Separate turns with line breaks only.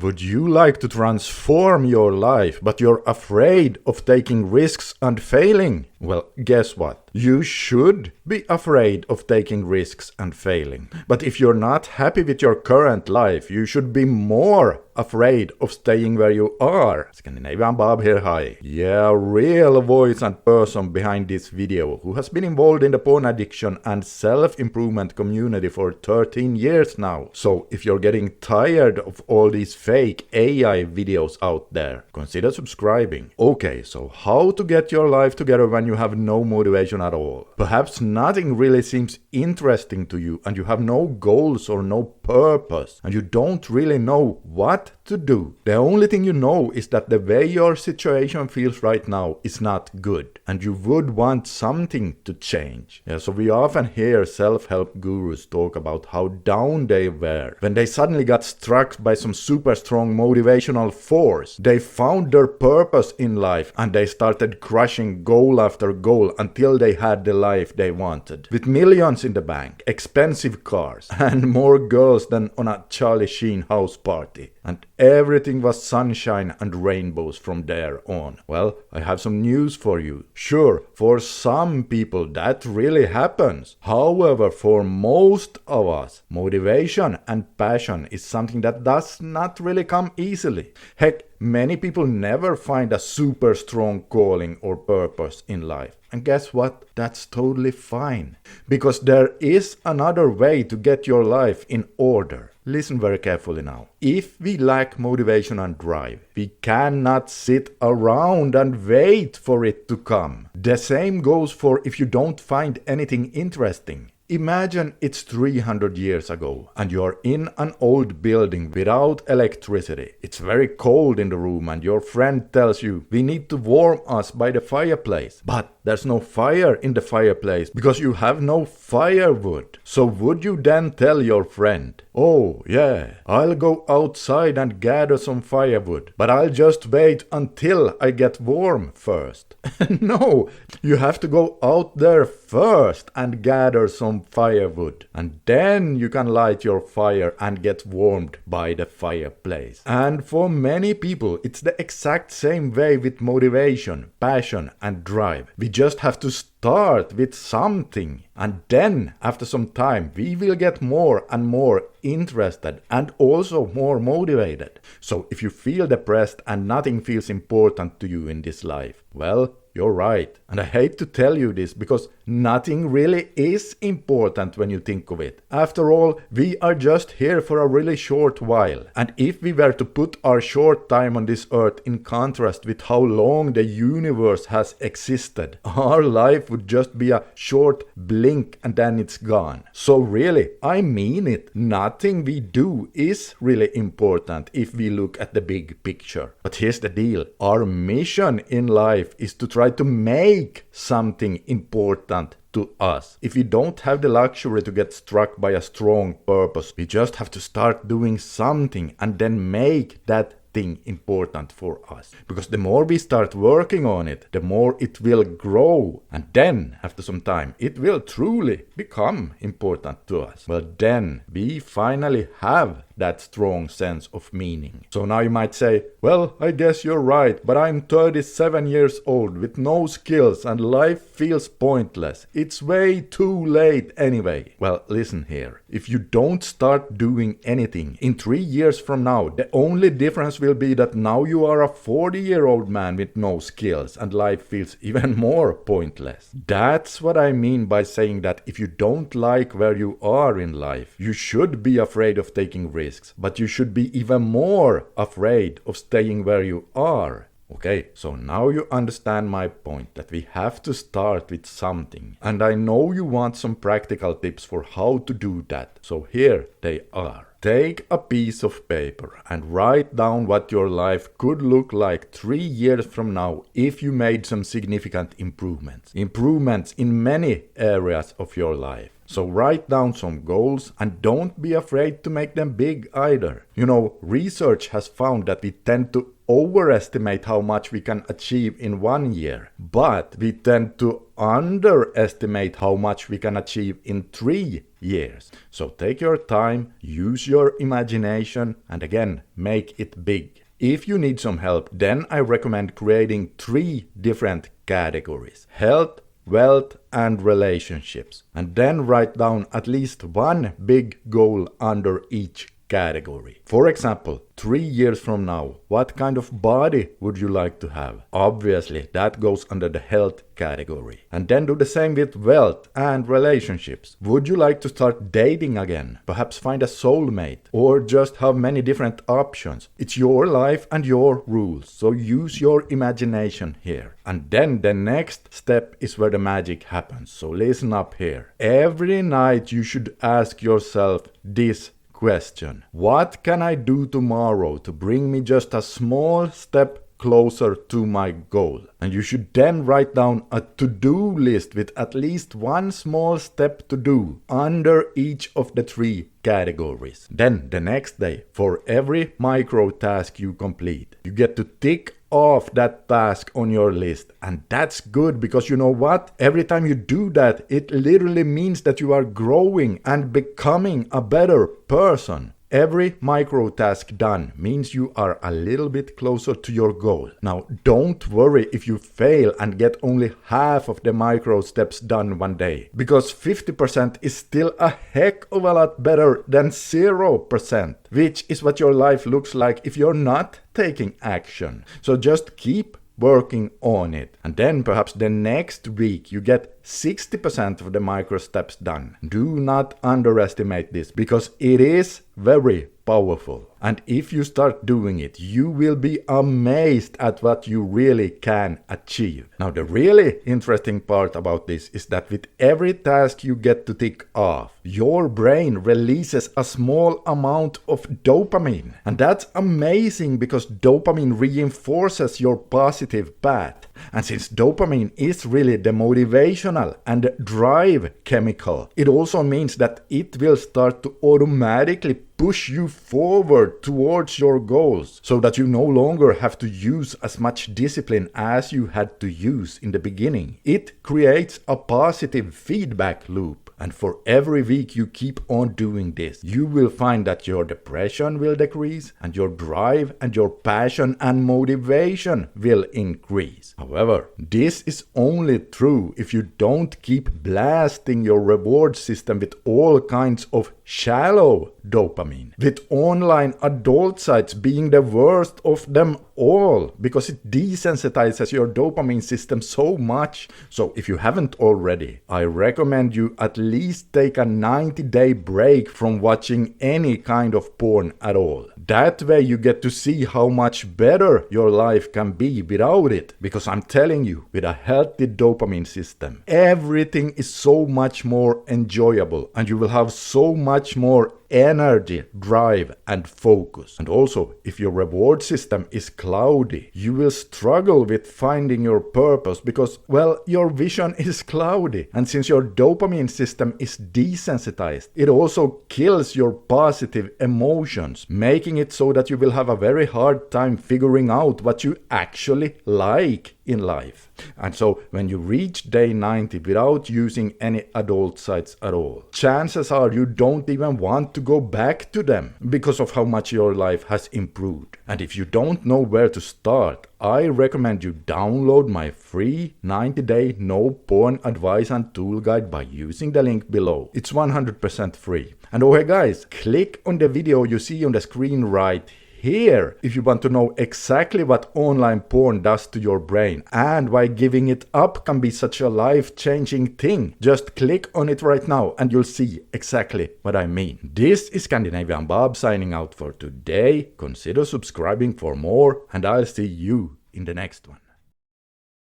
Would you like to transform your life, but you're afraid of taking risks and failing? Well, guess what? You should be afraid of taking risks and failing. But if you're not happy with your current life, you should be more afraid of staying where you are. Scandinavian Bob here, hi. Yeah, real voice and person behind this video who has been involved in the porn addiction and self-improvement community for 13 years now. So if you're getting tired of all these fake AI videos out there, consider subscribing. Okay, so how to get your life together when you have no motivation at all? Perhaps nothing really seems interesting to you and you have no goals or no purpose and you don't really know what to do. The only thing you know is that the way your situation feels right now is not good and you would want something to change. Yeah, so we often hear self-help gurus talk about how down they were when they suddenly got struck by some super strong motivational force. They found their purpose in life and they started crushing goal after goal until they had the life they wanted. With millions in the bank, expensive cars and more girls than on a Charlie Sheen house party. And everything was sunshine and rainbows from there on. Well, I have some news for you. Sure, for some people that really happens. However, for most of us, motivation and passion is something that does not really come easily. Heck, many people never find a super strong calling or purpose in life. And guess what? That's totally fine. Because there is another way to get your life in order. Listen very carefully now. If we lack motivation and drive, we cannot sit around and wait for it to come. The same goes for if you don't find anything interesting. Imagine it's 300 years ago and you're in an old building without electricity. It's very cold in the room and your friend tells you, we need to warm us by the fireplace. But there's no fire in the fireplace because you have no firewood. So would you then tell your friend, oh yeah, I'll go outside and gather some firewood, but I'll just wait until I get warm first? No, you have to go out there first and gather some firewood, and then you can light your fire and get warmed by the fireplace. And for many people, it's the exact same way with motivation, passion and drive. We just have to start with something, and then after some time we will get more and more interested and also more motivated. So if you feel depressed and nothing feels important to you in this life, well, you're right. And I hate to tell you this because nothing really is important when you think of it. After all, we are just here for a really short while. And if we were to put our short time on this earth in contrast with how long the universe has existed, our life would just be a short blink and then it's gone. So really, I mean it. Nothing we do is really important if we look at the big picture. But here's the deal. Our mission in life is to try to make something important to us. If we don't have the luxury to get struck by a strong purpose, we just have to start doing something and then make that thing important for us. Because the more we start working on it, the more it will grow. And then, after some time, it will truly become important to us. Well, then we finally have that strong sense of meaning. So now you might say, well, I guess you're right, but I'm 37 years old with no skills and life feels pointless. It's way too late anyway. Well, listen here. If you don't start doing anything, in 3 years from now, the only difference will be that now you are a 40-year-old man with no skills and life feels even more pointless. That's what I mean by saying that if you don't like where you are in life, you should be afraid of taking risks. But you should be even more afraid of staying where you are. Okay, so now you understand my point that we have to start with something. And I know you want some practical tips for how to do that. So here they are. Take a piece of paper and write down what your life could look like 3 years from now if you made some significant improvements. Improvements in many areas of your life. So write down some goals and don't be afraid to make them big either. You know, research has found that we tend to overestimate how much we can achieve in 1 year, but we tend to underestimate how much we can achieve in 3 years. So take your time, use your imagination, and again, make it big. If you need some help, then I recommend creating 3 different categories: health, wealth, and relationships. And then write down at least one big goal under each category. For example, 3 years from now, what kind of body would you like to have? Obviously, that goes under the health category. And then do the same with wealth and relationships. Would you like to start dating again? Perhaps find a soulmate? Or just have many different options? It's your life and your rules, so use your imagination here. And then the next step is where the magic happens. So listen up here. Every night you should ask yourself this question: what can I do tomorrow to bring me just a small step closer to my goal? And you should then write down a to-do list with at least one small step to do under each of the 3 categories. Then the next day, for every micro task you complete, you get to tick off that task on your list. And that's good, because you know what? Every time you do that, it literally means that you are growing and becoming a better person. Every micro task done means you are a little bit closer to your goal. Now, don't worry if you fail and get only half of the micro steps done one day, because 50% is still a heck of a lot better than 0%, which is what your life looks like if you're not taking action. So just keep working on it. And then perhaps the next week you get 60% of the micro steps done. Do not underestimate this, because it is very powerful. And if you start doing it, you will be amazed at what you really can achieve. Now, the really interesting part about this is that with every task you get to tick off, your brain releases a small amount of dopamine. And that's amazing, because dopamine reinforces your positive path. And since dopamine is really the motivational and drive chemical, it also means that it will start to automatically push you forward towards your goals, so that you no longer have to use as much discipline as you had to use in the beginning. It creates a positive feedback loop. And for every week you keep on doing this, you will find that your depression will decrease, and your drive and your passion and motivation will increase. However, this is only true if you don't keep blasting your reward system with all kinds of shallow dopamine, with online adult sites being the worst of them all, because it desensitizes your dopamine system so much. So if you haven't already, I recommend you at least take a 90-day break from watching any kind of porn at all. That way you get to see how much better your life can be without it, because I'm telling you, with a healthy dopamine system, everything is so much more enjoyable, and you will have so much more energy, drive, and focus. And also, if your reward system is cloudy, you will struggle with finding your purpose, because, well, your vision is cloudy. And since your dopamine system is desensitized, it also kills your positive emotions, making it so that you will have a very hard time figuring out what you actually like in life. And so when you reach day 90 without using any adult sites at all, chances are you don't even want to go back to them, because of how much your life has improved. And if you don't know where to start, I recommend you download my free 90-day no porn advice and tool guide by using the link below. It's 100% free. And oh hey guys, click on the video you see on the screen right here if you want to know exactly what online porn does to your brain and why giving it up can be such a life-changing thing. Just click on it right now and you'll see exactly what I mean. This is Scandinavian Bob signing out for today. Consider subscribing for more, and I'll see you in the next one.